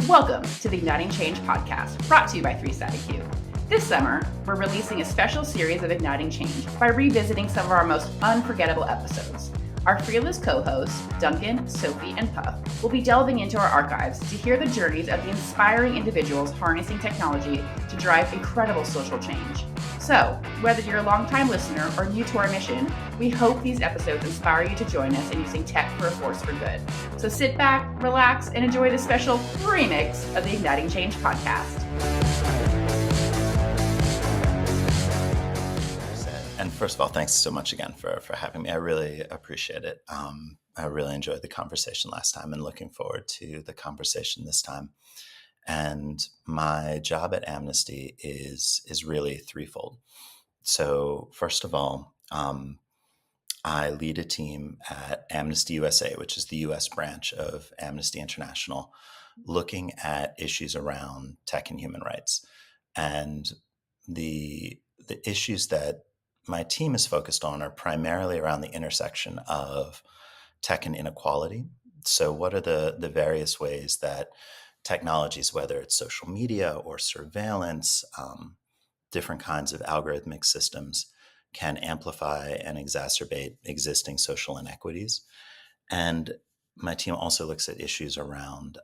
Welcome to the Igniting Change podcast, brought to you by 3-Sided Cube. This summer, we're releasing a special series of Igniting Change by revisiting some of our most unforgettable episodes. Our fearless co-hosts, Duncan, Sophie, and Puff, will be delving into our archives to hear the journeys of the inspiring individuals harnessing technology to drive incredible social change. So, whether you're a longtime listener or new to our mission, we hope these episodes inspire you to join us in using tech for a force for good. So sit back, relax, and enjoy this special remix of the Igniting Change podcast. And first of all, thanks so much again for having me. I really appreciate it. I really enjoyed the conversation last time and looking forward to the conversation this time. And my job at Amnesty is really threefold. So first of all, I lead a team at Amnesty USA, which is the US branch of Amnesty International, looking at issues around tech and human rights. And the issues that my team is focused on are primarily around the intersection of tech and inequality. So what are the various ways that technologies, whether it's social media or surveillance, different kinds of algorithmic systems, can amplify and exacerbate existing social inequities. And my team also looks at issues around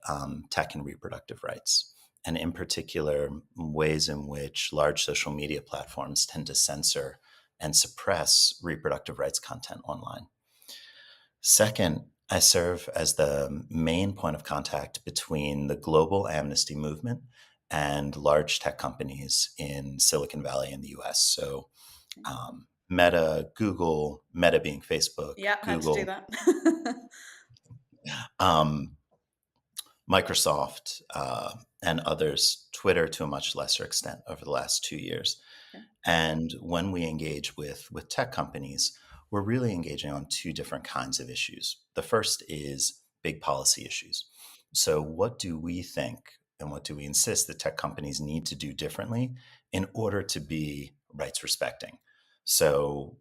tech and reproductive rights, and in particular, ways in which large social media platforms tend to censor and suppress reproductive rights content online. Second, I serve as the main point of contact between the global amnesty movement and large tech companies in Silicon Valley in the US. So Meta, Google, Meta being Facebook, yeah, Google, had to do that. Microsoft, and others, Twitter to a much lesser extent over the last 2 years. Okay. And when we engage with tech companies, we're really engaging on two different kinds of issues. The first is big policy issues. So what do we think and what do we insist that tech companies need to do differently in order to be rights respecting? So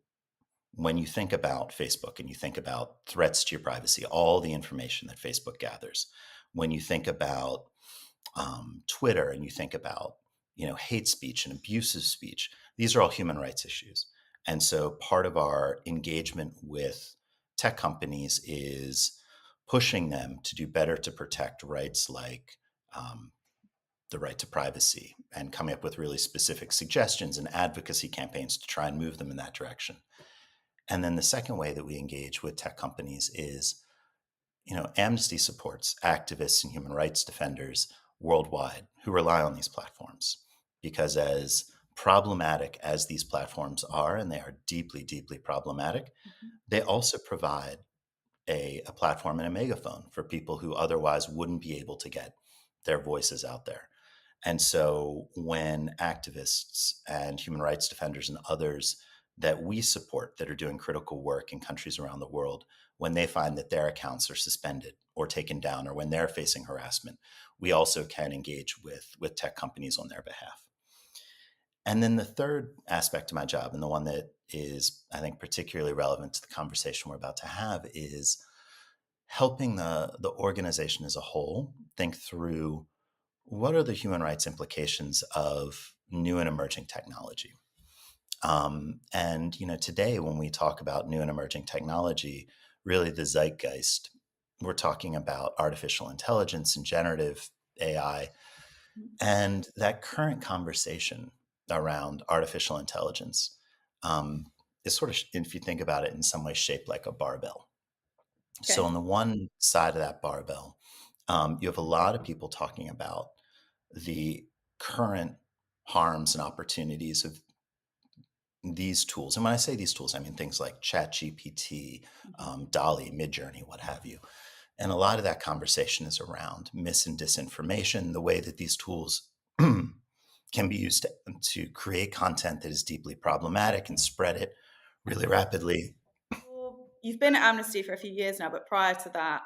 when you think about Facebook and you think about threats to your privacy, all the information that Facebook gathers, when you think about Twitter and you think about hate speech and abusive speech, these are all human rights issues. And so part of our engagement with tech companies is pushing them to do better to protect rights like the right to privacy, and coming up with really specific suggestions and advocacy campaigns to try and move them in that direction. And then the second way that we engage with tech companies is, Amnesty supports activists and human rights defenders worldwide who rely on these platforms, because as problematic as these platforms are, and they are deeply, deeply problematic, they also provide a platform and a megaphone for people who otherwise wouldn't be able to get their voices out there. And so when activists and human rights defenders and others that we support that are doing critical work in countries around the world, when they find that their accounts are suspended or taken down, or when they're facing harassment, we also can engage with tech companies on their behalf. And then the third aspect of my job, and the one that is, I think, particularly relevant to the conversation we're about to have, is helping the organization as a whole think through what are the human rights implications of new and emerging technology. And today when we talk about new and emerging technology, really the zeitgeist, we're talking about artificial intelligence and generative AI. And that current conversation around artificial intelligence is sort of, if you think about it, in some way shaped like a barbell. Okay. So on the one side of that barbell, you have a lot of people talking about the current harms and opportunities of these tools. And when I say these tools, I mean things like ChatGPT, DALL-E, Midjourney, what have you. And a lot of that conversation is around mis and disinformation, the way that these tools can be used to create content that is deeply problematic and spread it really rapidly. You've been at Amnesty for a few years now, but prior to that,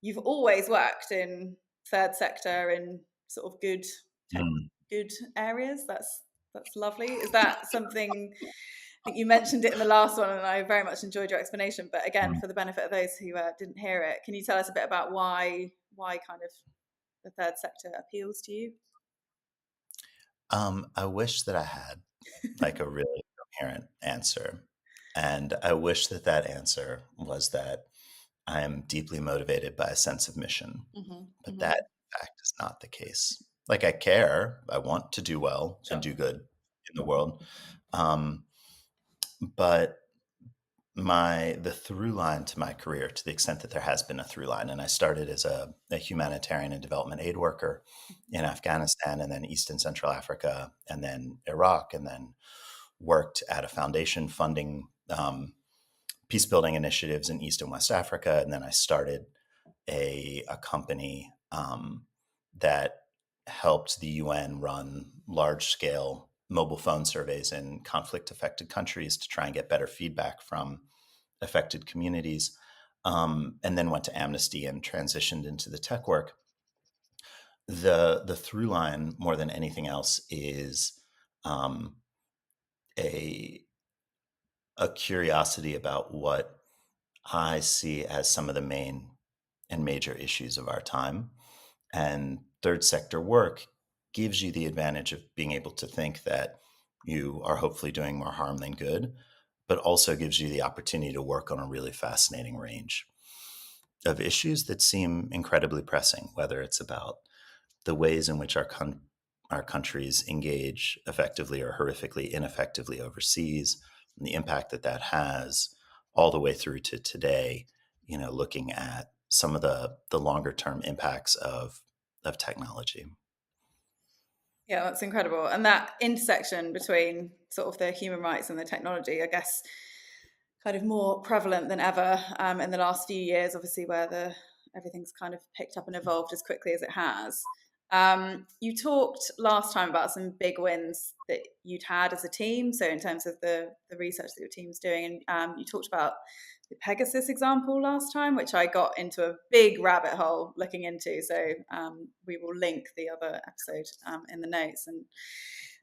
you've always worked in third sector in sort of good areas. That's lovely. Is that something? I think you mentioned it in the last one, and I very much enjoyed your explanation. But again, for the benefit of those who didn't hear it, can you tell us a bit about why kind of the third sector appeals to you? I wish that I had like a really coherent answer. And I wish that that answer was that I am deeply motivated by a sense of mission. But that, in fact, is not the case. Like, I care, I want to do well Sure. and do good in the world. But the through line to my career, to the extent that there has been a through line, and I started as a humanitarian and development aid worker in Afghanistan and then East and Central Africa and then Iraq, and then worked at a foundation funding peace building initiatives in East and West Africa. And then I started a company that helped the UN run large scale mobile phone surveys in conflict affected countries to try and get better feedback from affected communities, and then went to Amnesty and transitioned into the tech work. The through line, more than anything else, is a curiosity about what I see as some of the main and major issues of our time. And third sector work gives you the advantage of being able to think that you are hopefully doing more harm than good, but also gives you the opportunity to work on a really fascinating range of issues that seem incredibly pressing, whether it's about the ways in which our countries engage effectively or horrifically ineffectively overseas, and the impact that that has, all the way through to today, looking at some of the longer term impacts of technology. Yeah, that's incredible. And that intersection between sort of the human rights and the technology, I guess, kind of more prevalent than ever in the last few years, obviously, where everything's kind of picked up and evolved as quickly as it has. You talked last time about some big wins that you'd had as a team. So in terms of the research that your team's doing, and you talked about the Pegasus example last time, which I got into a big rabbit hole looking into. So we will link the other episode in the notes. And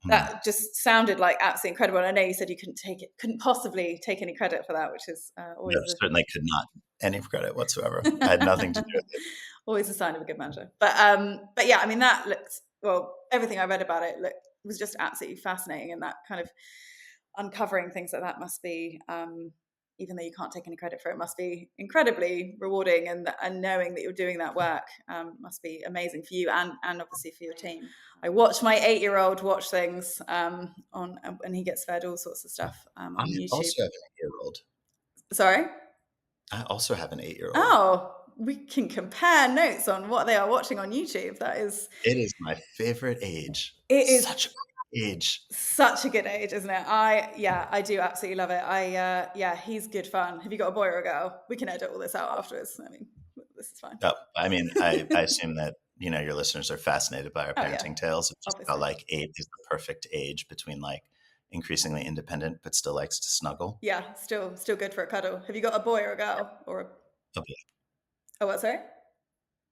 that just sounded like absolutely incredible. And I know you said you couldn't possibly take any credit for that, which is always certainly could not any credit whatsoever. I had nothing to do with it. Always a sign of a good manager. But yeah, I mean, that looked, well, everything I read about it was just absolutely fascinating, and that kind of uncovering things like that must be, even though you can't take any credit for it, must be incredibly rewarding, and knowing that you're doing that work must be amazing for you and obviously for your team. I watch my 8-year-old watch things and he gets fed all sorts of stuff on YouTube. I also have an 8-year-old. Sorry? I also have an 8-year-old. Oh, we can compare notes on what they are watching on YouTube. It is my favorite age. It is such a great age. Such a good age, isn't it? I do absolutely love it. He's good fun. Have you got a boy or a girl? We can edit all this out afterwards. I mean, this is fine. I mean, I assume that your listeners are fascinated by our parenting tales. It's just how like 8 is the perfect age between like increasingly independent but still likes to snuggle. Yeah, still good for a cuddle. Have you got a boy or a girl or a boy? Oh, what, sorry?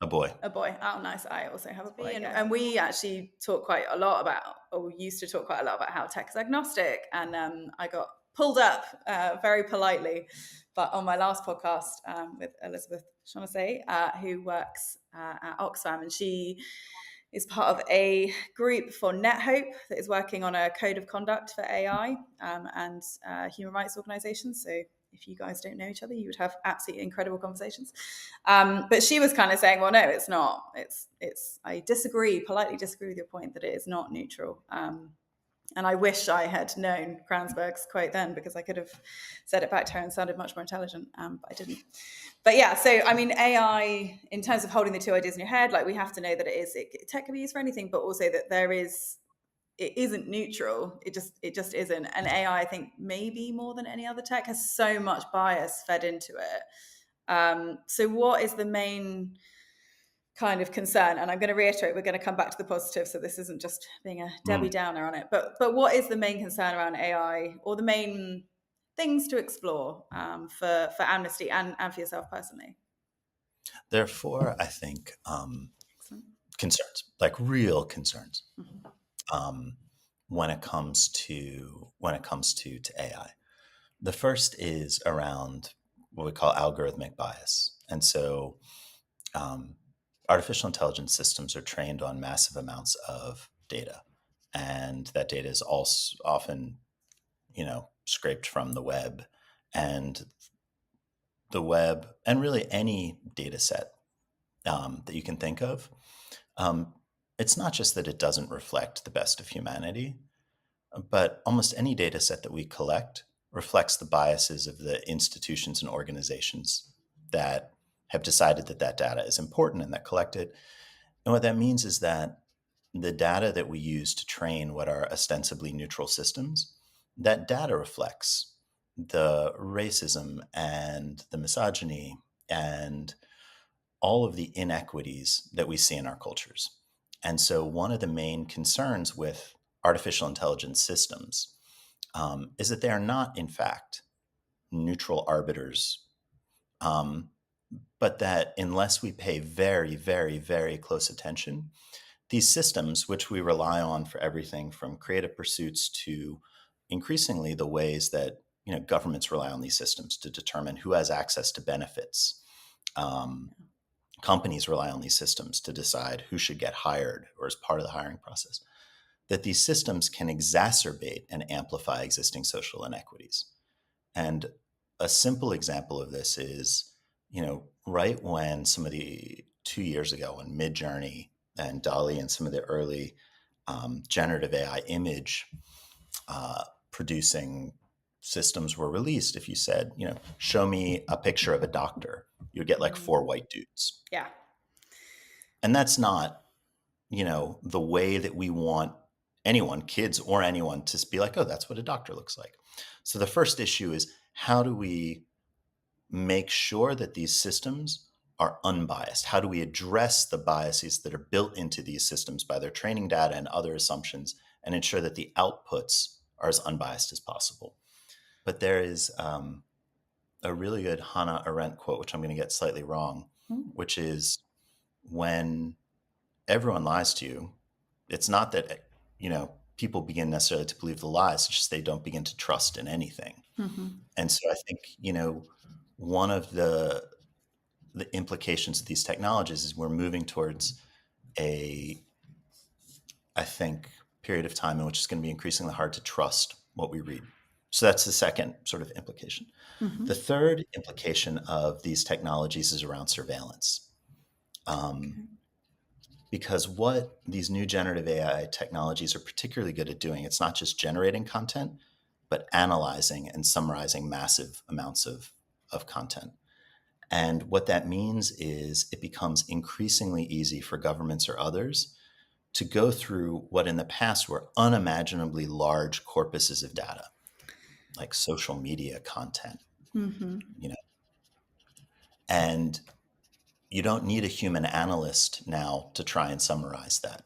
A boy. A boy. Oh, nice. I also have a boy. And we actually talk quite a lot about, or we used to talk quite a lot about how tech is agnostic. And I got pulled up very politely, but on my last podcast with Elizabeth Shaughnessy, who works at Oxfam, and she is part of a group for NetHope that is working on a code of conduct for AI and human rights organizations. So if you guys don't know each other, you would have absolutely incredible conversations. But she was kind of saying, well, no, it's not. I politely disagree with your point that it is not neutral. And I wish I had known Kranzberg's quote then, because I could have said it back to her and sounded much more intelligent, but I didn't. But yeah, so I mean, AI, in terms of holding the two ideas in your head, like we have to know that tech can be used for anything, but also that it isn't neutral. It just isn't. And AI, I think, maybe more than any other tech, has so much bias fed into it. So what is the main kind of concern? And I'm going to reiterate, we're going to come back to the positive, so this isn't just being a Debbie Downer on it. But what is the main concern around AI, or the main things to explore for Amnesty and for yourself personally? There are 4, I think, concerns, like real concerns, when it comes to AI. The first is around what we call algorithmic bias, and so artificial intelligence systems are trained on massive amounts of data, and that data is also often, scraped from the web, and the web, and really any data set that you can think of. It's not just that it doesn't reflect the best of humanity, but almost any data set that we collect reflects the biases of the institutions and organizations that have decided that that data is important and that collect it. And what that means is that the data that we use to train what are ostensibly neutral systems, that data reflects the racism and the misogyny and all of the inequities that we see in our cultures. And so one of the main concerns with artificial intelligence systems is that they are not, in fact, neutral arbiters, but that unless we pay very, very, very close attention, these systems, which we rely on for everything from creative pursuits to increasingly the ways that governments rely on these systems to determine who has access to benefits. Companies rely on these systems to decide who should get hired or as part of the hiring process, that these systems can exacerbate and amplify existing social inequities. And a simple example of this is, right when some of the 2 years ago, when Midjourney and DALL-E and some of the early generative AI image producing systems were released, if you said, show me a picture of a doctor, you'd get like 4 white dudes. Yeah. And that's not, the way that we want anyone, kids or anyone, to be like, oh, that's what a doctor looks like. So the first issue is, how do we make sure that these systems are unbiased? How do we address the biases that are built into these systems by their training data and other assumptions, and ensure that the outputs are as unbiased as possible? But there is a really good Hannah Arendt quote, which I'm going to get slightly wrong, which is, when everyone lies to you, it's not that, people begin necessarily to believe the lies, it's just they don't begin to trust in anything. And so I think, one of the implications of these technologies is we're moving towards period of time in which it's going to be increasingly hard to trust what we read. So that's the second sort of implication. The third implication of these technologies is around surveillance. Because what these new generative AI technologies are particularly good at doing, it's not just generating content, but analyzing and summarizing massive amounts of content. And what that means is it becomes increasingly easy for governments or others to go through what in the past were unimaginably large corpuses of data, like social media content, and you don't need a human analyst now to try and summarize that.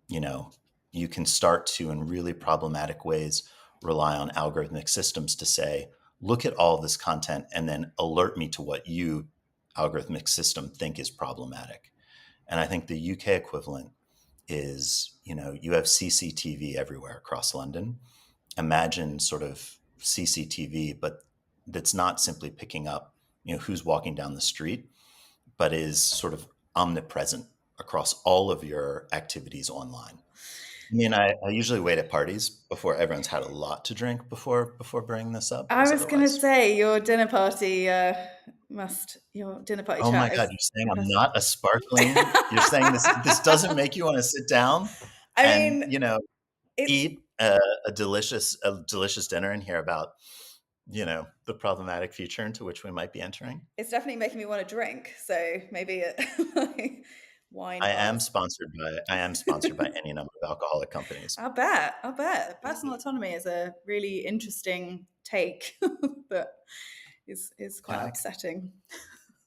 You can start to, in really problematic ways, rely on algorithmic systems to say, look at all this content and then alert me to what you, algorithmic system, think is problematic. And I think the UK equivalent is, you have CCTV everywhere across London. Imagine sort of CCTV, but that's not simply picking up, who's walking down the street, but is sort of omnipresent across all of your activities online. I mean, I usually wait at parties before everyone's had a lot to drink before bringing this up. I was going to say, your dinner party Oh my God, you're saying I'm not a sparkling? You're saying this doesn't make you want to sit down eat a delicious dinner and hear about, the problematic future into which we might be entering? It's definitely making me want to drink. So maybe wine. I am sponsored by any number of alcoholic companies. I'll bet. Personal autonomy is a really interesting take that is quite upsetting.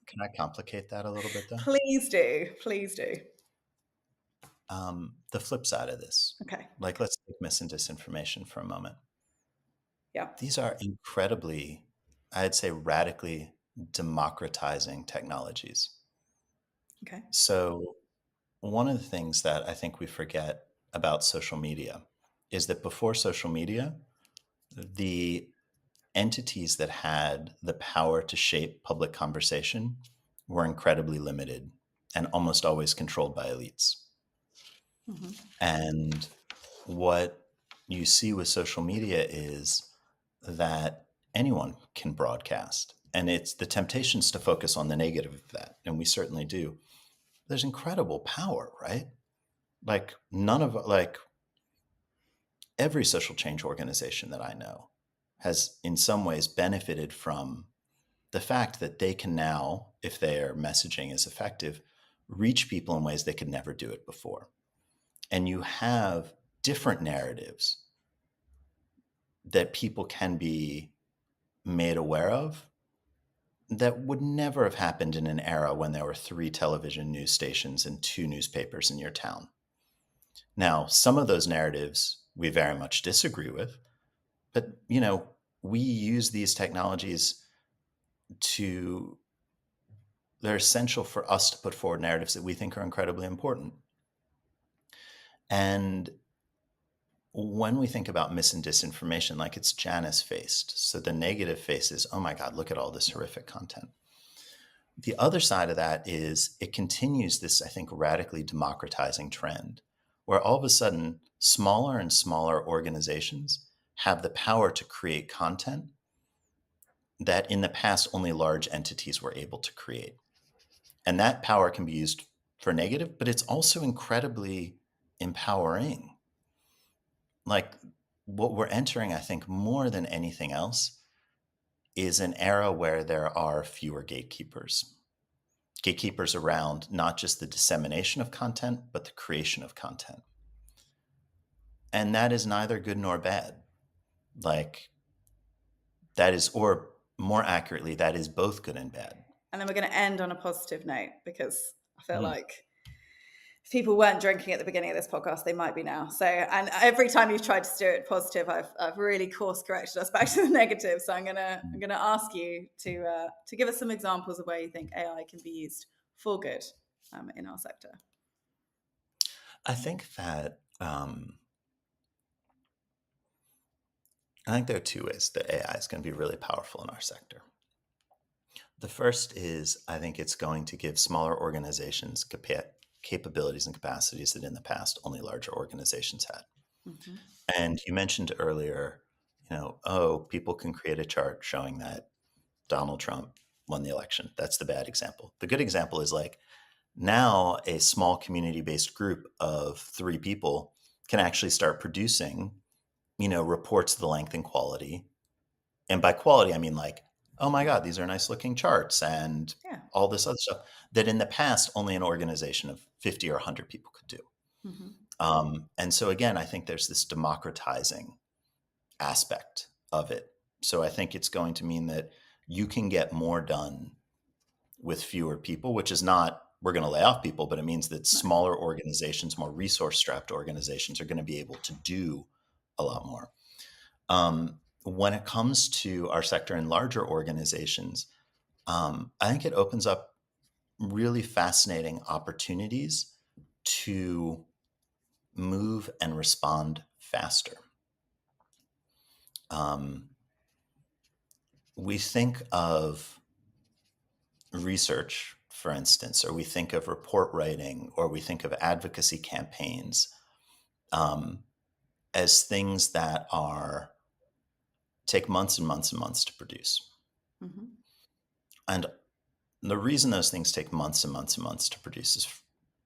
Can I complicate that a little bit, though? Please do. The flip side of this. Okay. Like, let's take mis and disinformation for a moment. Yeah. These are incredibly, I'd say, radically democratizing technologies. Okay. So one of the things that I think we forget about social media is that before social media, the entities that had the power to shape public conversation were incredibly limited and almost always controlled by elites. Mm-hmm. And what you see with social media is that anyone can broadcast. And it's the temptations to focus on the negative of that. And we certainly do. There's incredible power, right? Like every social change organization that I know has in some ways benefited from the fact that they can now, if their messaging is effective, reach people in ways they could never do it before. And you have different narratives that people can be made aware of that would never have happened in an era when there were 3 television news stations and 2 newspapers in your town. Now, some of those narratives we very much disagree with, but we use these technologies they're essential for us to put forward narratives that we think are incredibly important. And when we think about mis and disinformation, like it's Janus faced. So the negative face is, oh my God, look at all this horrific content. The other side of that is it continues this, I think, radically democratizing trend where all of a sudden smaller and smaller organizations have the power to create content that in the past only large entities were able to create. And that power can be used for negative, but it's also incredibly empowering. Like what we're entering, I think, more than anything else, is an era where there are fewer gatekeepers. Gatekeepers around not just the dissemination of content, but the creation of content. And that is neither good nor bad. Like that is, or more accurately, that is both good and bad. And then we're going to end on a positive note because I feel like if people weren't drinking at the beginning of this podcast, they might be now. So, and every time you've tried to steer it positive, I've really course corrected us back to the negative. So I'm gonna ask you to give us some examples of where you think AI can be used for good in our sector. I think that I think there are 2 ways that AI is going to be really powerful in our sector. The first is I think it's going to give smaller organizations capabilities and capacities that in the past only larger organizations had. Mm-hmm. And you mentioned earlier, people can create a chart showing that Donald Trump won the election. That's the bad example. The good example is like now a small community-based group of 3 people can actually start producing, reports of the length and quality. And by quality, I mean like, oh my God, these are nice looking charts and all this other stuff that in the past only an organization of 50 or 100 people could do. Mm-hmm. And so again, I think there's this democratizing aspect of it. So I think it's going to mean that you can get more done with fewer people, which is not, we're going to lay off people, but it means that smaller organizations, more resource-strapped organizations are going to be able to do a lot more. When it comes to our sector and larger organizations, I think it opens up really fascinating opportunities to move and respond faster. We think of research, for instance, or we think of report writing, or we think of advocacy campaigns as things that take months and months and months to produce. Mm-hmm. And the reason those things take months and months and months to produce is,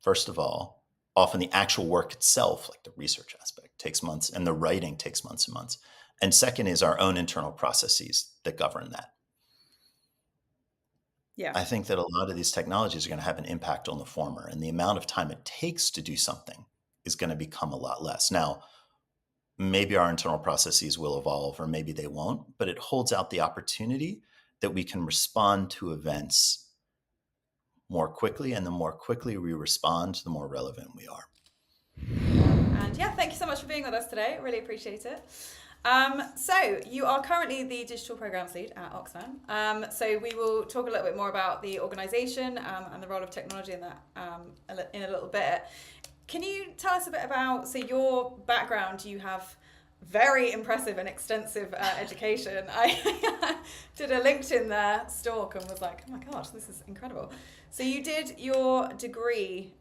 first of all, often the actual work itself, like the research aspect, takes months, and the writing takes months and months. And second is our own internal processes that govern that. Yeah. I think that a lot of these technologies are going to have an impact on the former, and the amount of time it takes to do something is going to become a lot less. Now, maybe our internal processes will evolve, or maybe they won't, but it holds out the opportunity that we can respond to events more quickly, and the more quickly we respond, the more relevant we are. And thank you so much for being with us today. Really appreciate it. So you are currently the digital programs lead at Oxfam. So we will talk a little bit more about the organisation and the role of technology in that in a little bit. Can you tell us a bit about, so your background, you have very impressive and extensive education. I did a LinkedIn stalk and was like, oh my gosh, this is incredible. So you did your degree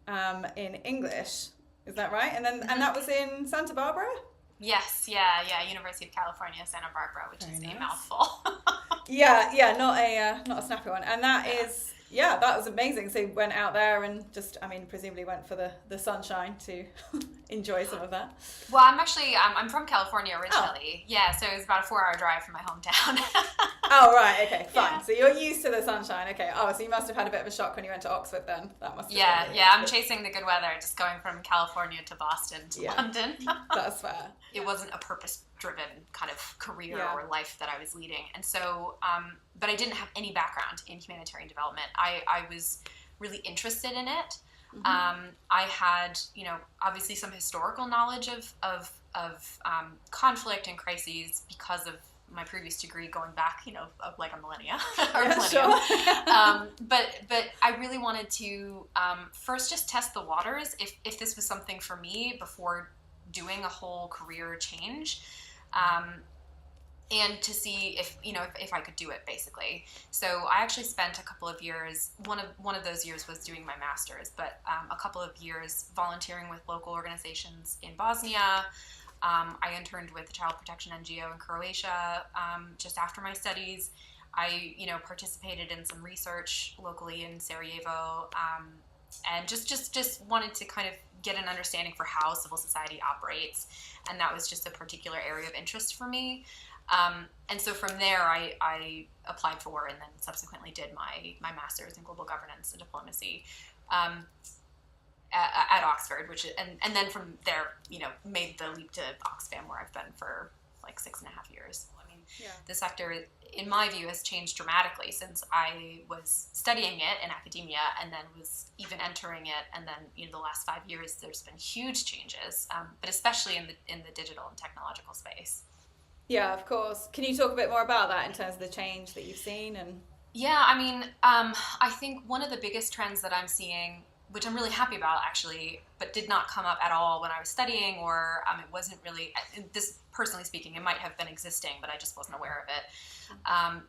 in English, is that right? And then and that was in Santa Barbara? Yes, yeah, University of California, Santa Barbara, which is a mouthful. yeah, not a snappy one. And that is, that was amazing. So you went out there and just, I mean, presumably went for the sunshine to enjoy some of that. Well, I'm from California originally. Oh. Yeah, so it was about a 4-hour drive from my hometown. Oh, right, okay, fine. Yeah. So you're used to the sunshine, okay. Oh, so you must have had a bit of a shock when you went to Oxford then. That must have been I'm chasing the good weather, just going from California to Boston to London. That's fair. It wasn't a purpose-driven kind of career or life that I was leading. And so, but I didn't have any background in humanitarian development. I was really interested in it. Mm-hmm. I had, obviously some historical knowledge of conflict and crises because of my previous degree going back, of like a millennia. Sure. But I really wanted to first just test the waters if this was something for me before doing a whole career change. And to see if I could do it, basically. So I actually spent a couple of years. One of those years was doing my master's, but a couple of years volunteering with local organizations in Bosnia. I interned with the Child Protection NGO in Croatia just after my studies. I participated in some research locally in Sarajevo, and just wanted to kind of get an understanding for how civil society operates, and that was just a particular area of interest for me. And so from there, I applied for and then subsequently did my master's in global governance and diplomacy at Oxford, and then from there, made the leap to Oxfam, where I've been for like 6.5 years. I mean, the sector, in my view, has changed dramatically since I was studying it in academia and then was even entering it. And then, the last 5 years, there's been huge changes, but especially in the digital and technological space. Yeah, of course. Can you talk a bit more about that in terms of the change that you've seen? Yeah, I mean, I think one of the biggest trends that I'm seeing, which I'm really happy about actually, but did not come up at all when I was studying, or it wasn't really, this personally speaking, it might have been existing, but I just wasn't aware of it.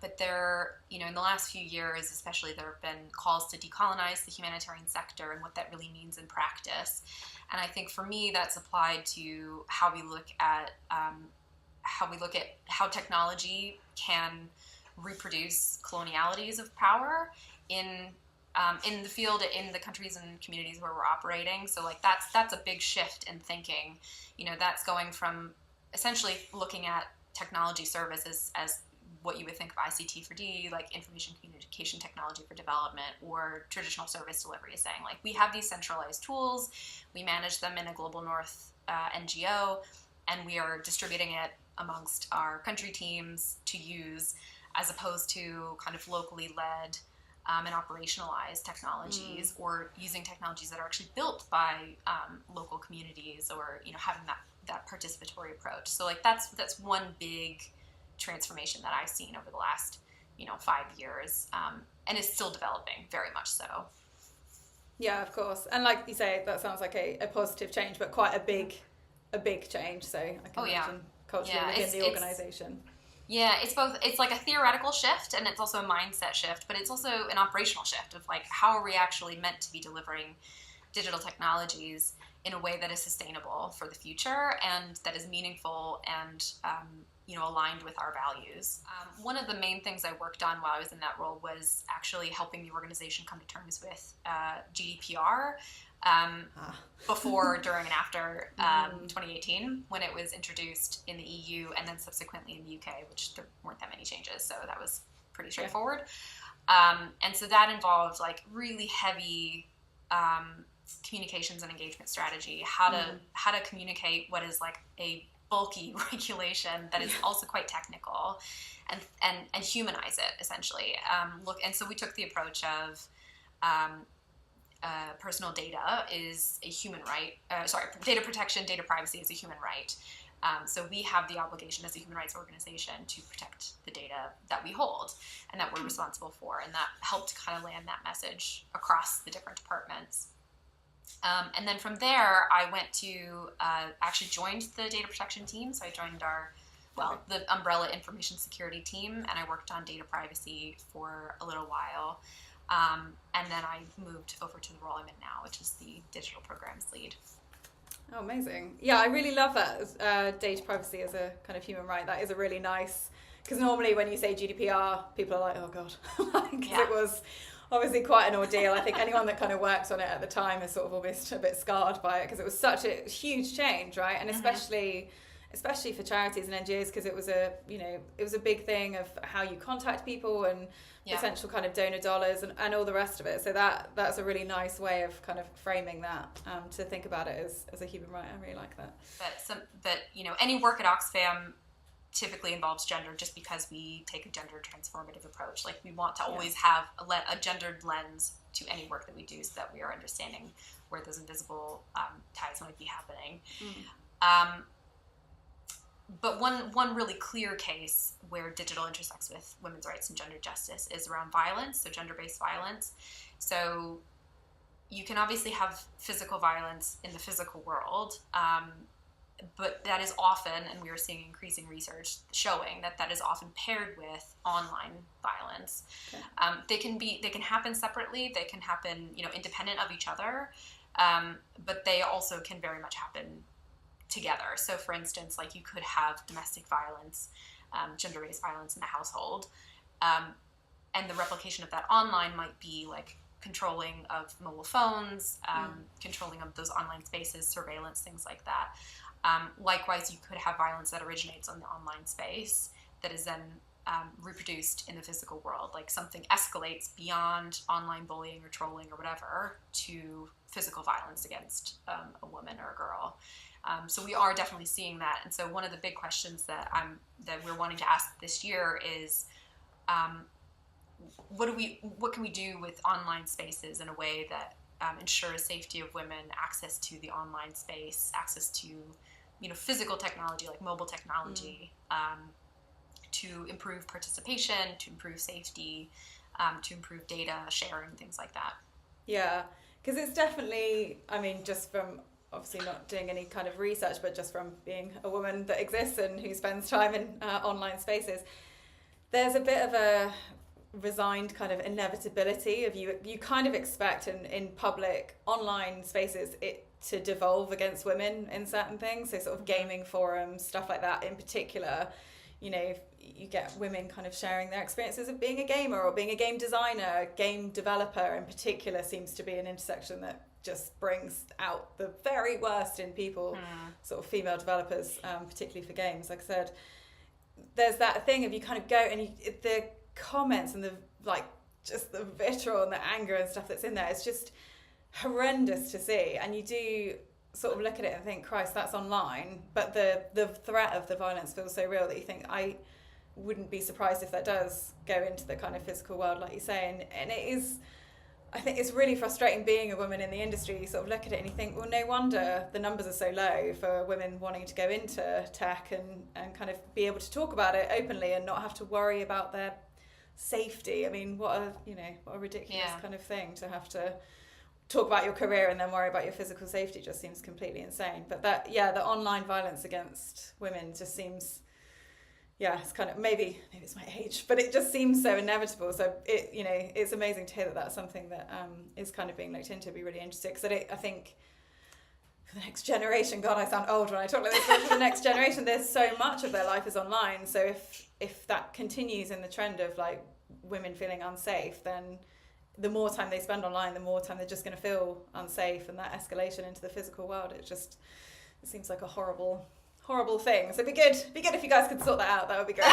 But there, in the last few years, especially, there have been calls to decolonize the humanitarian sector and what that really means in practice. And I think for me, that's applied to how we look at how technology can reproduce colonialities of power in the field, in the countries and communities where we're operating. So like that's a big shift in thinking. That's going from essentially looking at technology services as what you would think of ICT for D, like information communication technology for development, or traditional service delivery, is saying like we have these centralized tools, we manage them in a global north NGO, and we are distributing it amongst our country teams to use, as opposed to kind of locally led and operationalized technologies, or using technologies that are actually built by local communities, or having that participatory approach. So like that's one big transformation that I've seen over the last 5 years, and is still developing very much so. Yeah, of course. And like you say, that sounds like a positive change, but quite a big change. So I can imagine culturally within the organization. Yeah, it's both. It's like a theoretical shift, and it's also a mindset shift, but it's also an operational shift of like, how are we actually meant to be delivering digital technologies in a way that is sustainable for the future and that is meaningful and aligned with our values. One of the main things I worked on while I was in that role was actually helping the organization come to terms with GDPR. Before, during, and after 2018, when it was introduced in the EU and then subsequently in the UK, which there weren't that many changes, so that was pretty straightforward. And so that involved like really heavy communications and engagement strategy, how to communicate what is like a bulky regulation that is also quite technical, and humanize it essentially. And so we took the approach of personal data is a human right. Data protection, data privacy is a human right. So we have the obligation as a human rights organization to protect the data that we hold and that we're responsible for. And that helped kind of land that message across the different departments. And then from there, I went to actually joined the data protection team. So I joined the umbrella information security team, and I worked on data privacy for a little while. And then I moved over to the role I'm in now, which is the digital programs lead. Oh, amazing. Yeah, I really love that, data privacy as a kind of human right. That is a really nice, because normally when you say GDPR, people are like, oh God, because it was obviously quite an ordeal. I think anyone that kind of worked on it at the time is sort of almost a bit scarred by it, because it was such a huge change, right? And especially for charities and NGOs, because it was a big thing of how you contact people and potential kind of donor dollars and all the rest of it. So that's a really nice way of kind of framing that, to think about it as a human right. I really like that. But any work at Oxfam typically involves gender, just because we take a gender transformative approach. Like, we want to always have a gendered lens to any work that we do, so that we are understanding where those invisible ties might be happening. But one really clear case where digital intersects with women's rights and gender justice is around violence, so gender-based violence. So you can obviously have physical violence in the physical world, but that is often, and we are seeing increasing research showing that is often paired with online violence. Okay. They can happen separately. They can happen, independent of each other, but they also can very much happen together. So, for instance, like, you could have domestic violence, gender-based violence in the household, and the replication of that online might be like controlling of mobile phones, controlling of those online spaces, surveillance, things like that. Likewise, you could have violence that originates on the online space that is then reproduced in the physical world. Like, something escalates beyond online bullying or trolling or whatever to physical violence against a woman or a girl. So we are definitely seeing that. And so one of the big questions that we're wanting to ask this year is, what can we do with online spaces in a way that ensures safety of women, access to the online space, access to physical technology like mobile technology, to improve participation, to improve safety, to improve data sharing, things like that. Yeah, because it's definitely, just from obviously not doing any kind of research, but just from being a woman that exists and who spends time in online spaces, there's a bit of a resigned kind of inevitability of you kind of expect in public online spaces it to devolve against women in certain things. So sort of gaming forums, stuff like that in particular, you get women kind of sharing their experiences of being a gamer or being a game designer. Game developer in particular seems to be an intersection that just brings out the very worst in people, sort of female developers, particularly for games. Like I said, there's that thing of you kind of go and the comments and the just the vitriol and the anger and stuff that's in there, it's just horrendous to see. And you do sort of look at it and think, Christ, that's online, but the threat of the violence feels so real that you think, I wouldn't be surprised if that does go into the kind of physical world, like you say. And it is, I think it's really frustrating being a woman in the industry. You sort of look at it and you think, well, no wonder the numbers are so low for women wanting to go into tech and kind of be able to talk about it openly and not have to worry about their safety. What a ridiculous kind of thing to have to talk about your career and then worry about your physical safety. Just seems completely insane. But the online violence against women just seems, it's kind of, maybe it's my age, but it just seems so inevitable. So it's amazing to hear that that's something that is kind of being looked into. It'd be really interesting, because I think for the next generation, God, I sound old when I talk like this, but for the next generation, there's so much of their life is online. So if that continues in the trend of like women feeling unsafe, then the more time they spend online, the more time they're just going to feel unsafe, and that escalation into the physical world, it seems like a horrible thing. So it'd be good if you guys could sort that out. That would be great.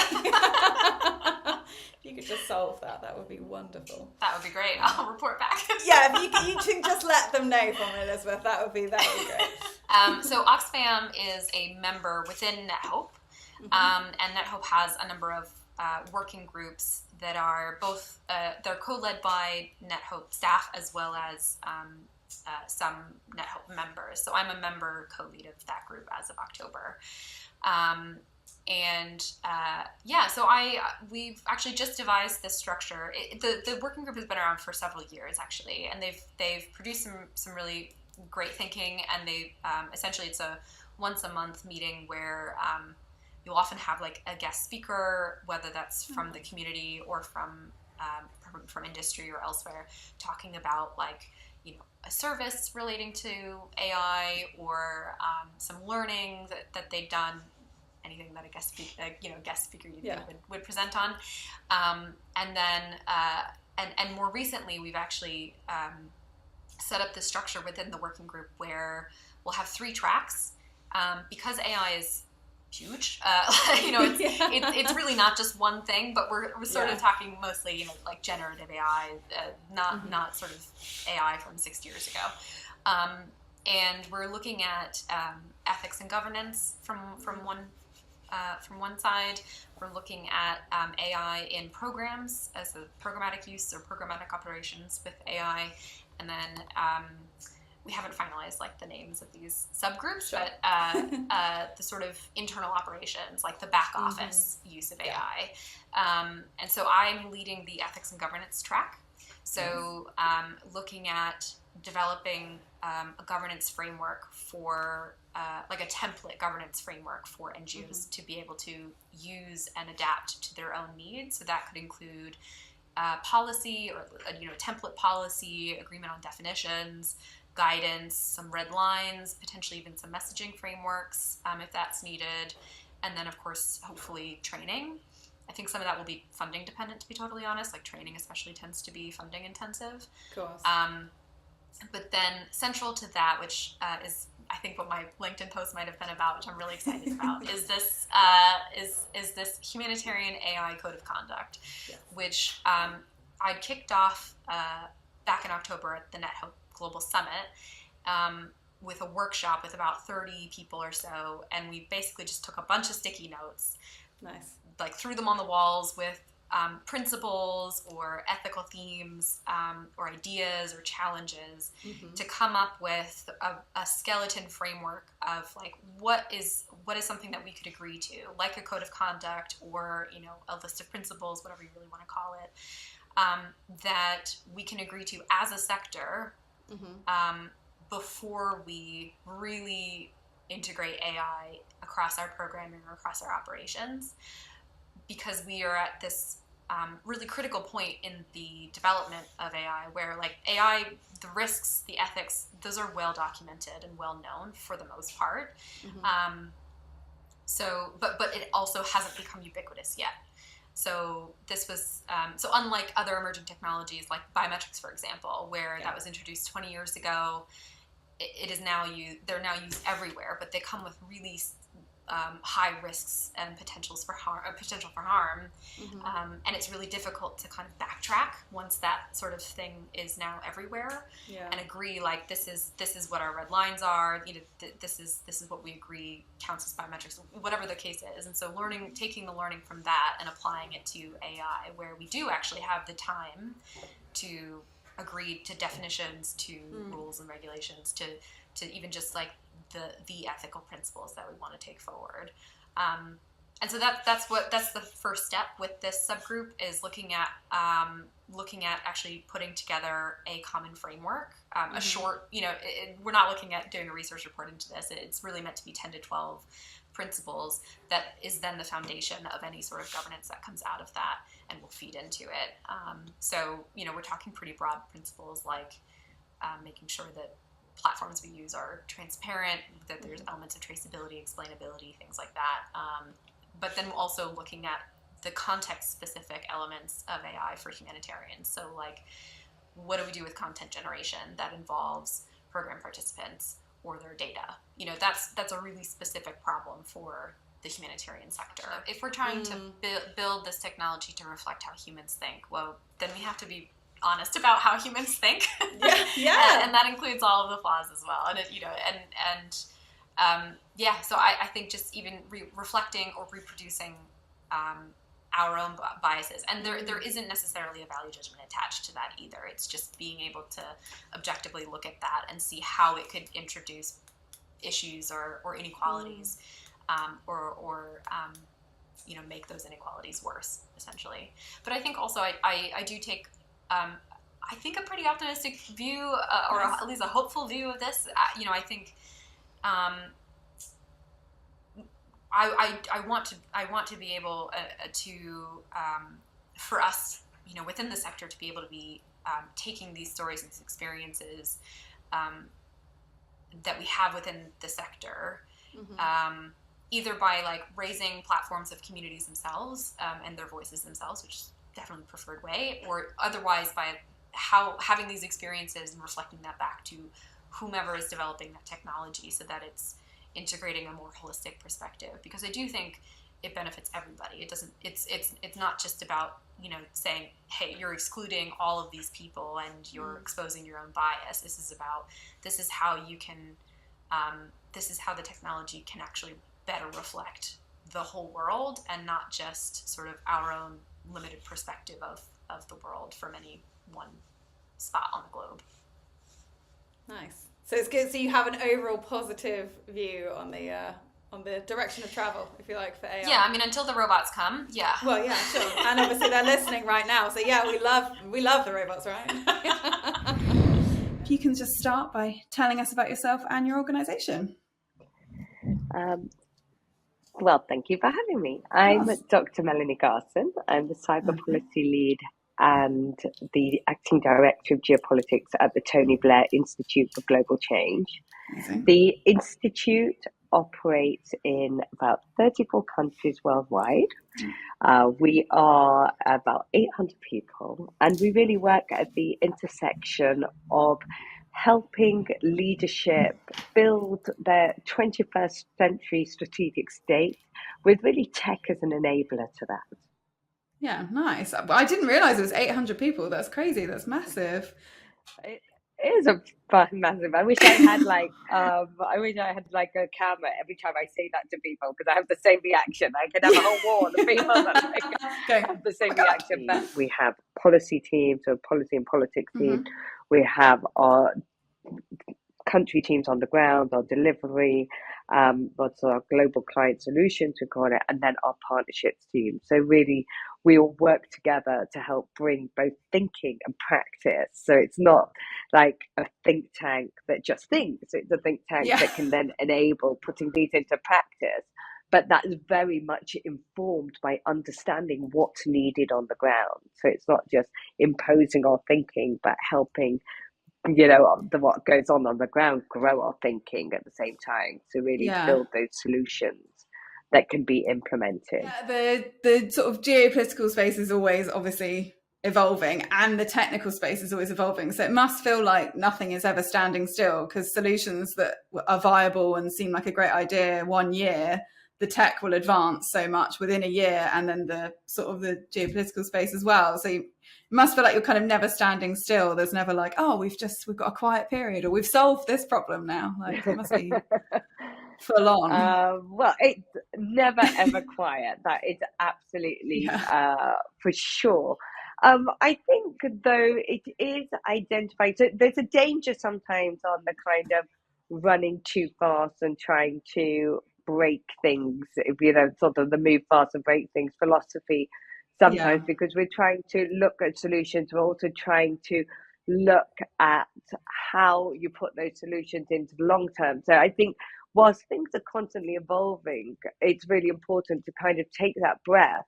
If you could just solve that would be wonderful. That would be great. I'll report back. Yeah, if you can just let them know for me, Elizabeth, that would be great. So Oxfam is a member within NetHope, and NetHope has a number of working groups that are both they're co-led by NetHope staff as well as some NetHope members. So I'm a member co-lead of that group as of October. So we've actually just devised this structure. The working group has been around for several years actually, and they've produced some really great thinking, and they essentially it's a once a month meeting where you'll often have like a guest speaker, whether that's from the community or from industry or elsewhere, talking about like, you know, a service relating to AI or some learning that they've done, anything that a guest speaker would present on, and then and more recently we've actually set up this structure within the working group where we'll have 3 tracks, because AI is huge. You know, it's really not just one thing, but we're sort of talking mostly, you know, like generative AI, not sort of AI from 6 years ago. And we're looking at ethics and governance from one side. We're looking at AI in programs as the programmatic use or programmatic operations with AI, and then we haven't finalized like the names of these subgroups, but the sort of internal operations, like the back office use of AI. And so I'm leading the ethics and governance track. So looking at developing a governance framework for like a template governance framework for NGOs to be able to use and adapt to their own needs. So that could include policy or, you know, template policy, agreement on definitions, guidance, some red lines, potentially even some messaging frameworks if that's needed. And then, of course, hopefully training. I think some of that will be funding dependent, to be totally honest. Like training especially tends to be funding intensive. Of course. But then central to that, which is I think what my LinkedIn post might have been about, which I'm really excited about, is this humanitarian AI code of conduct, which I'd kicked off back in October at the NetHope Global Summit with a workshop with about 30 people or so, and we basically just took a bunch of sticky notes, like threw them on the walls with principles or ethical themes or ideas or challenges to come up with a skeleton framework of like what is something that we could agree to, like a code of conduct or, you know, a list of principles, whatever you really want to call it, that we can agree to as a sector before we really integrate AI across our programming or across our operations. Because we are at this really critical point in the development of AI where like AI, the risks, the ethics, those are well documented and well known for the most part. But it also hasn't become ubiquitous yet. So this was, so unlike other emerging technologies like biometrics, for example, where that was introduced 20 years ago, it is now they're now used everywhere, but they come with really high risks and potential for harm, and it's really difficult to kind of backtrack once that sort of thing is now everywhere and agree like this is what our red lines are. You know, this is what we agree counts as biometrics, whatever the case is. And so taking the learning from that and applying it to AI, where we do actually have the time to agree to definitions, to rules and regulations, to even just like the ethical principles that we want to take forward. And so that's the first step with this subgroup, is looking at actually putting together a common framework, a short, you know, we're not looking at doing a research report into this. It's really meant to be 10 to 12 principles that is then the foundation of any sort of governance that comes out of that and will feed into it. So, you know, we're talking pretty broad principles like making sure that platforms we use are transparent, that there's elements of traceability, explainability, things like that. But then also looking at the context-specific elements of AI for humanitarians. So like, what do we do with content generation that involves program participants or their data? You know, that's a really specific problem for the humanitarian sector. If we're trying to build this technology to reflect how humans think, well, then we have to be honest about how humans think. And that includes all of the flaws as well. And it, you know, so I think just even reflecting or reproducing our own biases, and there isn't necessarily a value judgment attached to that either. It's just being able to objectively look at that and see how it could introduce issues or inequalities, or you know, make those inequalities worse, essentially. But I think also I do take I think a pretty optimistic view, or at least a hopeful view of this. I think I want to be able to for us, within the sector, to be able to be taking these stories and these experiences that we have within the sector, either by like raising platforms of communities themselves and their voices themselves, which is definitely the preferred way, or otherwise by having these experiences and reflecting that back to whomever is developing that technology, so that it's integrating a more holistic perspective. Because I do think it benefits everybody. It doesn't. It's not just about saying, hey, you're excluding all of these people and you're exposing your own bias. This is how you can. This is how the technology can actually better reflect the whole world, and not just sort of our own limited perspective of the world from any one spot on the globe. Nice. So it's good. So you have an overall positive view on the direction of travel, if you like, for AI. Yeah, I mean, until the robots come, yeah. Well, yeah, sure. And obviously they're listening right now. So yeah, we love the robots, right? If you can just start by telling us about yourself and your organisation. Well, thank you for having me. I'm Dr. Melanie Garson. I'm the Cyber Policy Lead and the Acting Director of Geopolitics at the Tony Blair Institute for Global Change. Amazing. The Institute operates in about 34 countries worldwide. We are about 800 people, and we really work at the intersection of helping leadership build their 21st century strategic state, with really tech as an enabler to that. Yeah, nice. I didn't realise it was 800 people. That's crazy. That's massive. It is a massive. I wish I had a camera every time I say that to people, because I have the same reaction. I could have a whole wall of people that have the same reaction. But we have policy teams, so policy and politics team. We have our country teams on the ground, our delivery, what's our global client solutions, we call it, and then our partnerships team. So really, we all work together to help bring both thinking and practice. So it's not like a think tank that just thinks, it's a think tank that can then enable putting these into practice. But that is very much informed by understanding what's needed on the ground. So it's not just imposing our thinking, but helping what goes on the ground grow our thinking at the same time, to really build those solutions that can be implemented. The sort of geopolitical space is always obviously evolving, and the technical space is always evolving, so it must feel like nothing is ever standing still, because solutions that are viable and seem like a great idea 1 year, the tech will advance so much within a year, and then the sort of the geopolitical space as well. So you must feel like you're kind of never standing still. There's never like, oh, we've got a quiet period, or we've solved this problem now. Like, it must be full on. Well, it's never ever quiet. That is absolutely for sure. I think though it is identified. So there's a danger sometimes on the kind of running too fast and trying to break things, sort of the move fast and break things philosophy sometimes, because we're trying to look at solutions. We're also trying to look at how you put those solutions into the long term. So I think whilst things are constantly evolving, it's really important to kind of take that breath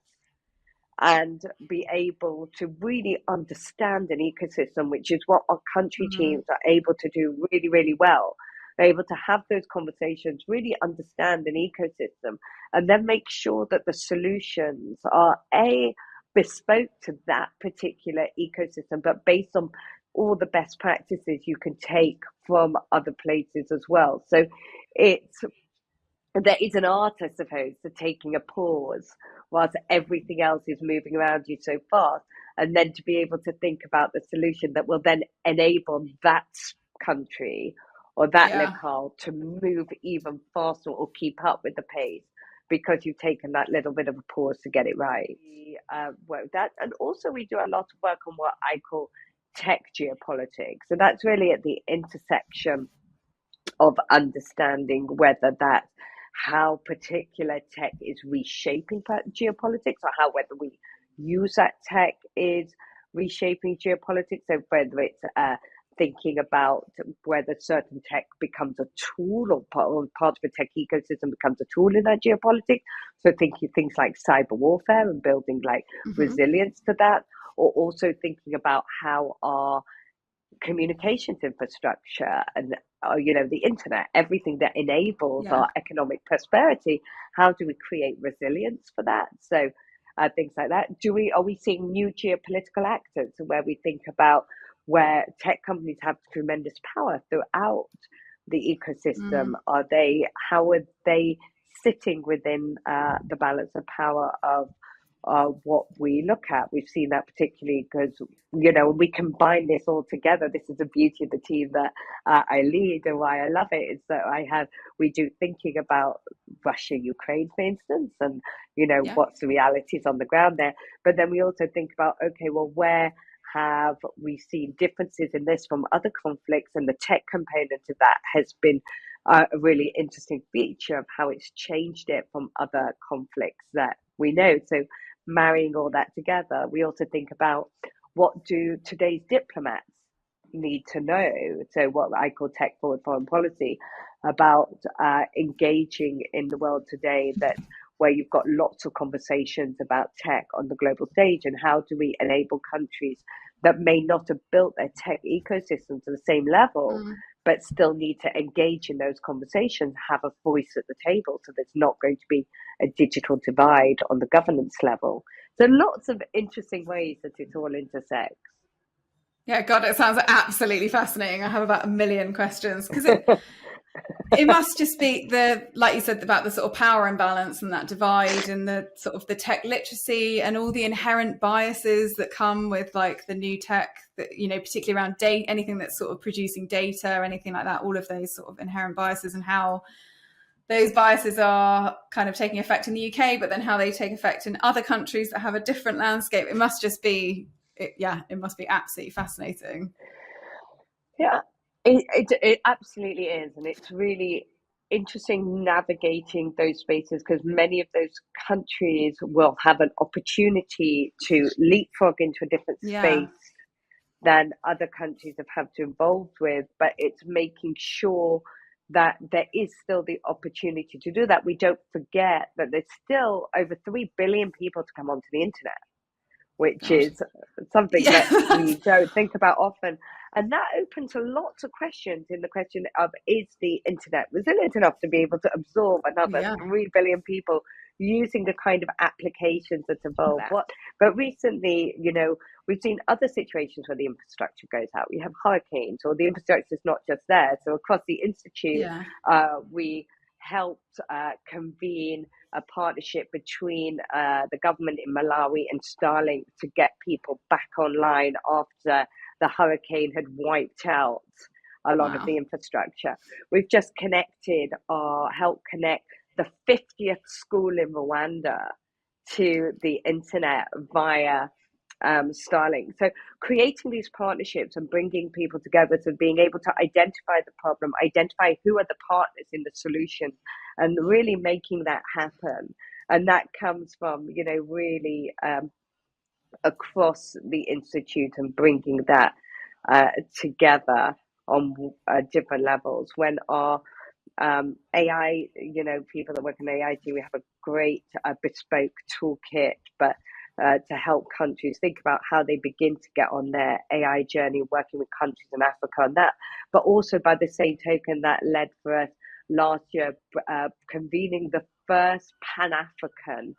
and be able to really understand an ecosystem, which is what our country teams are able to do really, really well. They're able to have those conversations, really understand an ecosystem, and then make sure that the solutions are bespoke to that particular ecosystem, but based on all the best practices you can take from other places as well. So there is an art, I suppose, to taking a pause whilst everything else is moving around you so fast, and then to be able to think about the solution that will then enable that country or that locale to move even faster or keep up with the pace, because you've taken that little bit of a pause to get it right. And also we do a lot of work on what I call tech geopolitics. So that's really at the intersection of understanding how particular tech is reshaping geopolitics, or whether we use that tech is reshaping geopolitics. So whether it's thinking about whether certain tech becomes a tool, or part of a tech ecosystem becomes a tool in that geopolitics. So thinking things like cyber warfare and building like resilience to that, or also thinking about how our communications infrastructure and the internet, everything that enables our economic prosperity, how do we create resilience for that? So things like that. Are we seeing new geopolitical actors where we think about where tech companies have tremendous power throughout the ecosystem? How are they sitting within the balance of power of what we look at? We've seen that particularly because, we combine this all together. This is the beauty of the team that I lead, and why I love it is that we do thinking about Russia, Ukraine, for instance, and, what's the realities on the ground there. But then we also think about, okay, well, where have we seen differences in this from other conflicts? And the tech component of that has been a really interesting feature of how it's changed it from other conflicts that we know. So marrying all that together, we also think about what do today's diplomats need to know. So what I call tech forward foreign policy, about engaging in the world today, that where you've got lots of conversations about tech on the global stage, and how do we enable countries that may not have built their tech ecosystem to the same level, but still need to engage in those conversations, have a voice at the table, so there's not going to be a digital divide on the governance level. So lots of interesting ways that it all intersects. Yeah, God, it sounds absolutely fascinating. I have about 1 million questions, because it must just be like you said, about the sort of power imbalance and that divide, and the sort of the tech literacy and all the inherent biases that come with like the new tech, that, particularly around data, anything that's sort of producing data, anything like that, all of those sort of inherent biases, and how those biases are kind of taking effect in the UK, but then how they take effect in other countries that have a different landscape. It must just be, it must be absolutely fascinating. Yeah, it absolutely is. And it's really interesting navigating those spaces, because many of those countries will have an opportunity to leapfrog into a different space than other countries have had to involve with. But it's making sure that there is still the opportunity to do that. We don't forget that there's still over 3 billion people to come onto the internet, which is something that we don't think about often. And that opens lots of questions, in the question of, is the internet resilient enough to be able to absorb another 3 billion people using the kind of applications that evolve? But recently, we've seen other situations where the infrastructure goes out. We have hurricanes, or the infrastructure is not just there. So across the Institute, we helped convene a partnership between the government in Malawi and Starlink to get people back online after the hurricane had wiped out a lot of the infrastructure. We've just helped connect the 50th school in Rwanda to the internet via Starlink. So creating these partnerships and bringing people together, to being able to identify the problem, identify who are the partners in the solution, and really making that happen. And that comes from, really across the Institute, and bringing that together on different levels. When our AI, people that work in AI team, we have a great bespoke toolkit, but to help countries think about how they begin to get on their AI journey, working with countries in Africa on that. But also, by the same token, that led for us last year convening the first Pan-African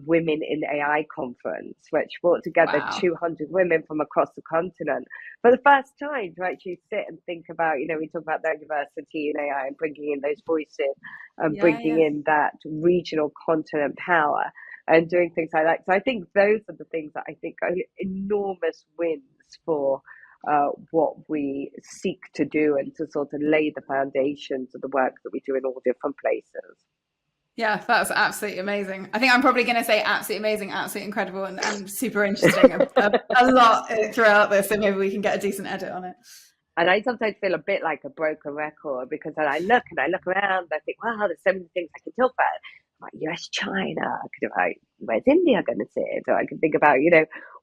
Women in AI conference, which brought together 200 women from across the continent for the first time, to actually sit and think about, we talk about diversity in AI and bringing in those voices, and bringing in that regional continent power, and doing things like that. So I think those are the things that I think are enormous wins for what we seek to do, and to sort of lay the foundations of the work that we do in all different places. Yeah, that's absolutely amazing. I think I'm probably going to say absolutely amazing, absolutely incredible, and super interesting a lot throughout this, so maybe we can get a decent edit on it. And I sometimes feel a bit like a broken record, because then I look around, I think, wow, there's so many things I can talk about. Like US, China, I could, like, where's India going to sit? Or I can think about,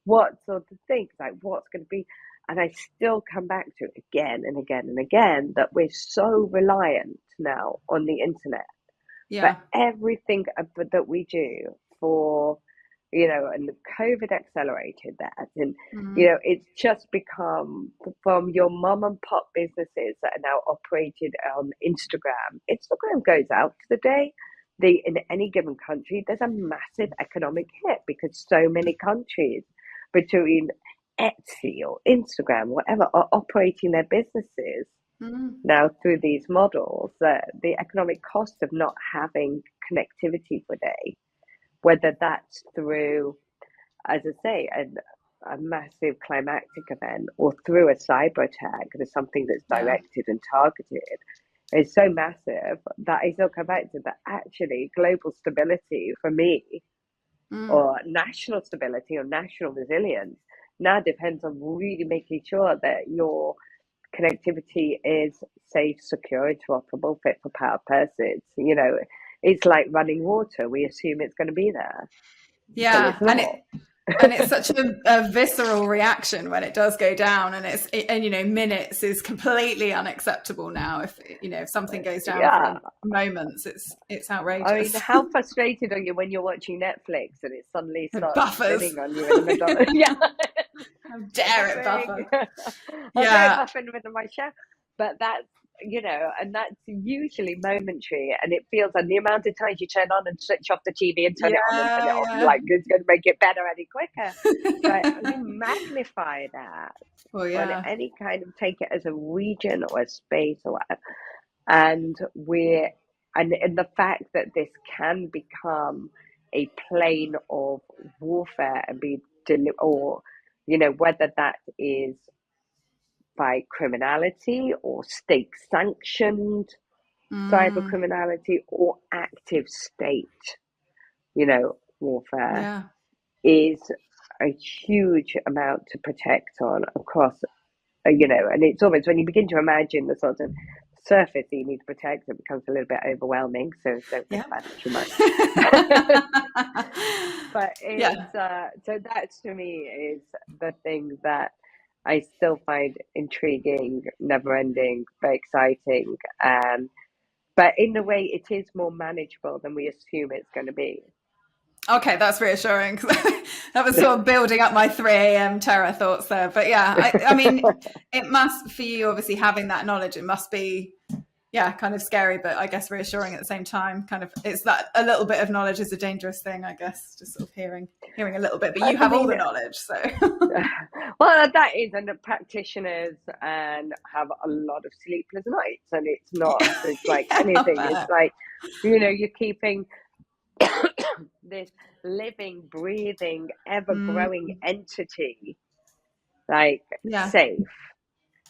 what sort of things, like what's going to be. And I still come back to it again and again and again, that we're so reliant now on the internet for everything that we do for, and COVID accelerated that. And, it's just become, from your mom and pop businesses that are now operated on Instagram. Instagram goes out today. In any given country, there's a massive economic hit because so many countries between Etsy or Instagram, whatever, are operating their businesses now through these models. The economic cost of not having connectivity today, whether that's through, as I say, a massive climactic event or through a cyber attack, there's something that's directed and targeted, is so massive that I still come back to that. Actually, global stability for me, or national stability or national resilience, now depends on really making sure that your connectivity is safe, secure, interoperable, fit for purpose. It's like running water. We assume it's going to be there. Yeah, and it's such a visceral reaction when it does go down, and minutes is completely unacceptable now. If something goes down for moments, it's outrageous. I mean, how frustrated are you when you're watching Netflix and it suddenly starts spinning on you in the middle? How dare it buffer? I'm buffing with my chef, but that's and that's usually momentary, and it feels, and the amount of times you turn on and switch off the TV and turn it on and turn it off, like it's going to make it better any quicker. But we magnify that. Well, any kind of, take it as a region or a space or whatever, and the fact that this can become a plane of warfare and be whether that is by criminality or state sanctioned cyber criminality or active state, warfare, is a huge amount to protect on across, and it's almost, when you begin to imagine the sort of surface that you need to protect, it becomes a little bit overwhelming. So don't think about it too much. But so that to me is the thing that I still find intriguing, never-ending, very exciting, but in a way it is more manageable than we assume it's going to be. Okay, that's reassuring. That was sort of building up my 3 a.m. terror thoughts there. But I mean, it must, for you, obviously, having that knowledge, it must be, kind of scary, but I guess reassuring at the same time. Kind of, it's that a little bit of knowledge is a dangerous thing, I guess, just sort of hearing a little bit. But you have all the knowledge, so. Well, that is, and the practitioners and have a lot of sleepless nights, and it's like anything. It's like, you're keeping this living, breathing, ever-growing entity safe,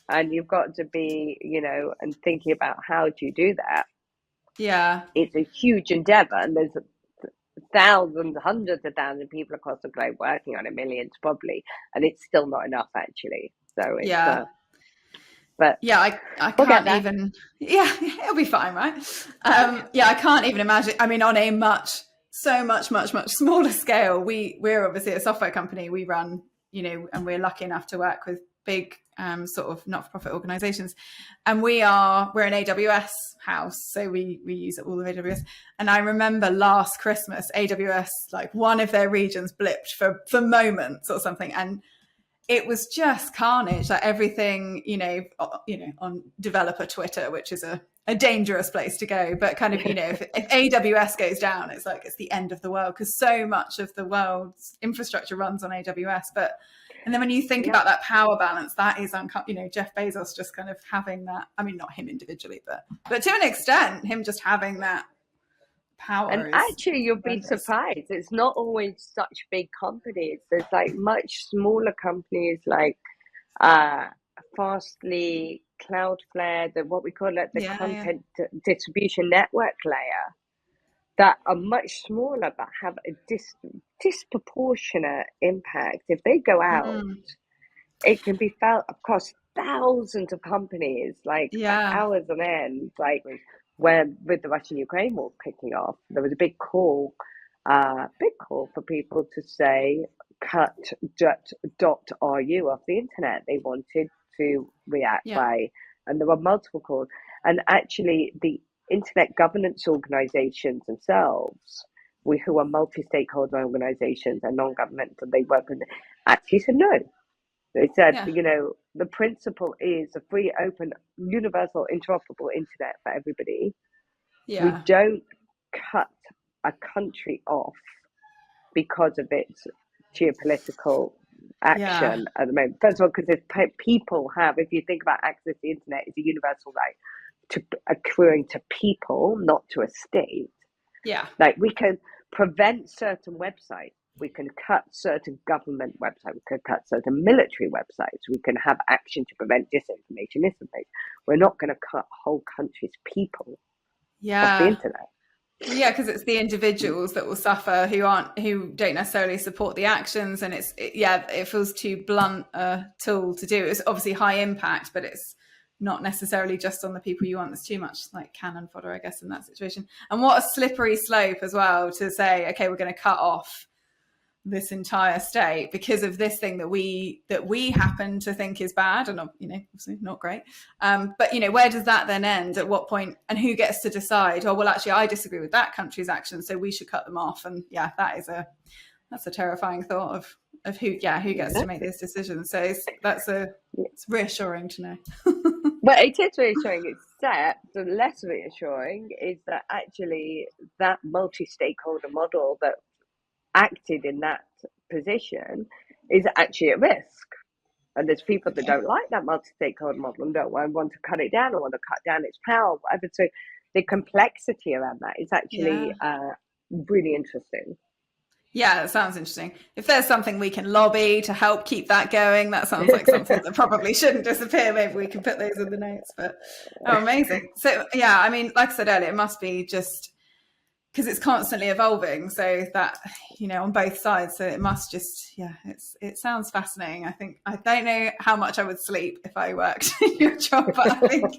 and you've got to be, and thinking about how do you do that. It's a huge endeavor, and there's thousands, hundreds of thousands of people across the globe working on it, millions probably, and it's still not enough actually. So it's but I can't even it'll be fine, right? I can't even imagine. I mean, on a much smaller scale, we're obviously a software company. We run, and we're lucky enough to work with big sort of not-for-profit organizations, and we're an AWS house, so we use all of AWS. And I remember last Christmas, AWS, like one of their regions blipped for moments or something, and it was just carnage. Like everything, on developer Twitter, which is a dangerous place to go, but kind of, if AWS goes down, it's like it's the end of the world, because so much of the world's infrastructure runs on AWS. And then when you think about that power balance, that is, Jeff Bezos just kind of having that. I mean, not him individually, but to an extent, him just having that power. And actually, you'll be surprised. It's not always such big companies. There's like much smaller companies like Fastly, Cloudflare, what we call the content distribution network layer, that are much smaller but have a disproportionate impact. If they go out, it can be felt across thousands of companies, like for hours on end. Like when with the Russian-Ukraine war kicking off, there was a big call for people to say, cut.ru off the internet. They wanted to react by, and there were multiple calls. And actually, the internet governance organizations themselves, who are multi-stakeholder organizations and non-governmental, they work with, actually said no. They said, the principle is a free, open, universal, interoperable internet for everybody. We don't cut a country off because of its geopolitical action at the moment. First of all, because people have, if you think about access to the internet, it's a universal right to accruing to people, not to a state. Like, we can prevent certain websites. We can cut certain government websites. We can cut certain military websites. We can have action to prevent disinformation. We're not going to cut whole countries' people off the internet. Yeah, because it's the individuals that will suffer who don't necessarily support the actions, and it feels too blunt a tool to do. It's obviously high impact, but it's not necessarily just on the people you want. There's too much like cannon fodder, I guess, in that situation. And what a slippery slope as well to say, okay, we're going to cut off this entire state because of this thing that we happen to think is bad and obviously not great, but where does that then end? At what point? And who gets to decide, oh well, actually I disagree with that country's actions, so we should cut them off? And that's a terrifying thought of who gets to make these decisions. So it's reassuring to know. Well, it is reassuring, except the less reassuring is that actually that multi-stakeholder model that acted in that position is actually at risk. And there's people that don't like that multi-stakeholder model and don't want to cut it down or want to cut down its power, whatever. So the complexity around that is actually really interesting. Yeah, it sounds interesting. If there's something we can lobby to help keep that going, that sounds like something that probably shouldn't disappear. Maybe we can put those in the notes. But amazing. So I mean, like I said earlier, it must be just because it's constantly evolving, so that on both sides, so it must just it sounds fascinating. I don't know how much I would sleep if I worked in your job, but I think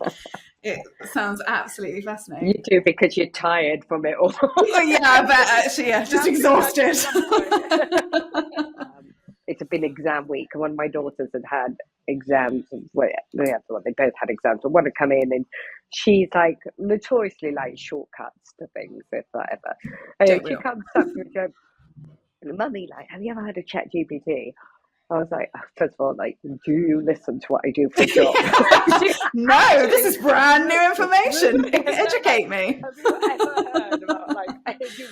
it sounds absolutely fascinating. You do, because you're tired from it all. I bet actually, just exhausted. It's been exam week, and one of my daughters had exams. Well, they both had exams. So one had come in, and she's like notoriously like shortcuts to things, if that ever. And she comes up to me and goes, "Mummy, like, have you ever had a ChatGPT?" I was like, first of all, like, do you listen to what I do for a job? No, this is brand new information. Educate me. Have you ever heard about, like, you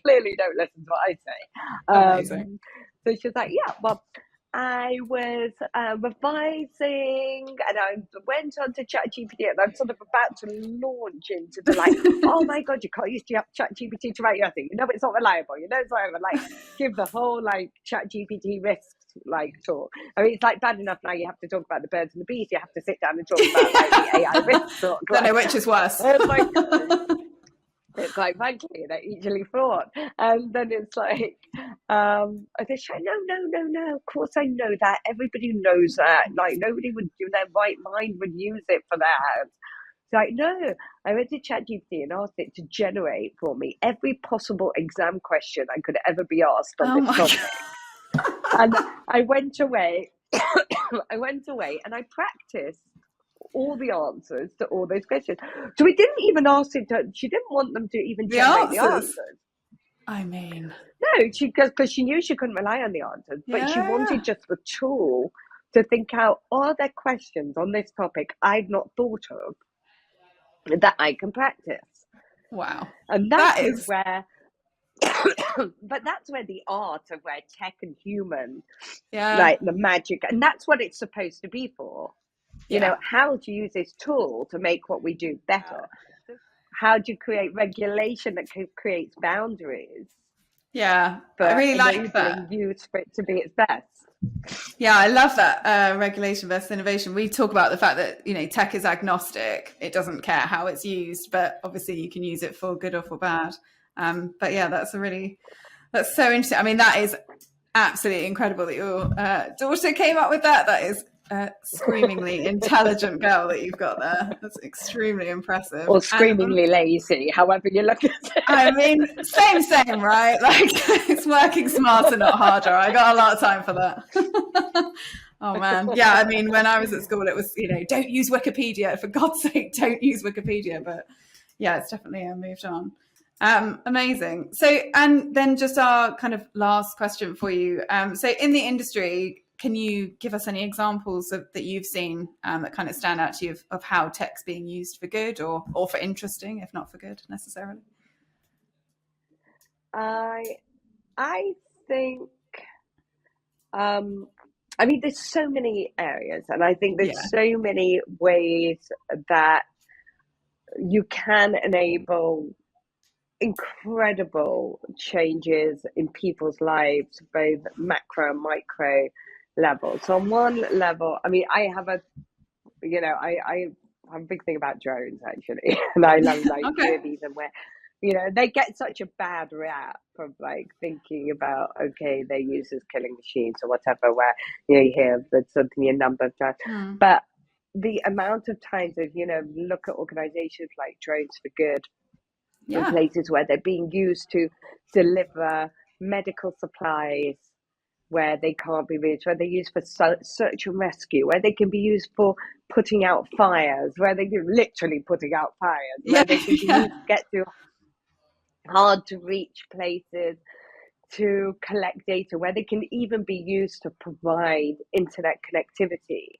clearly don't listen to what I say. Amazing. So she was like, yeah, well, I was revising and I went on to ChatGPT and I'm sort of about to launch into the like, oh my God, you can't use ChatGPT to write your thing. It's not reliable. It's not even like give the whole like ChatGPT risks like talk. I mean, it's like bad enough now you have to talk about the birds and the bees. You have to sit down and talk about like the AI risks talk. Don't know which is worse. Oh my God. Quite frankly, they're easily fraught. And then it's like, I just say, no, of course I know that. Everybody knows that. Like, nobody would do their right mind would use it for that. It's like, no, I went to ChatGPT and asked it to generate for me every possible exam question I could ever be asked on this topic. And I went away and I practiced all the answers to all those questions. So we didn't even ask it to, she didn't want them to even generate the answers. I mean, no, because she knew she couldn't rely on the answers, but she wanted just the tool to think out, are there questions on this topic I've not thought of that I can practice? Wow. And that is where but that's where the art of where tech and human, like the magic, and that's what it's supposed to be for. How to use this tool to make what we do better. How do you create regulation that creates boundaries? Yeah, I really like that. Use for it to be its best. Yeah, I love that regulation versus innovation. We talk about the fact that tech is agnostic; it doesn't care how it's used, but obviously you can use it for good or for bad. But yeah, that's so interesting. I mean, that is absolutely incredible that your daughter came up with that. That is screamingly intelligent girl that you've got there. That's extremely impressive. Or screamingly lazy, however you look at it. I mean, same, right? Like, it's working smarter, not harder. I got a lot of time for that. Oh man, yeah. I mean, when I was at school, it was, don't use Wikipedia, for God's sake, don't use Wikipedia. But yeah, it's definitely moved on. Amazing. So, and then just our kind of last question for you. So, in the industry, can you give us any examples that you've seen that kind of stand out to you of how tech's being used for good or for interesting, if not for good necessarily? I think, there's so many areas, and I think there's so many ways that you can enable incredible changes in people's lives, both macro and micro level. So on one level, I have a big thing about drones actually, and I love movies and where they get such a bad rap from thinking about they're used as killing machines or whatever, where you hear that something a number of times, but the amount of times that look at organizations like Drones for Good in places where they're being used to deliver medical supplies where they can't be reached, where they're used for search and rescue, where they can be used for putting out fires, where they can literally putting out fires, where they can be used to get to hard to reach places to collect data, where they can even be used to provide internet connectivity.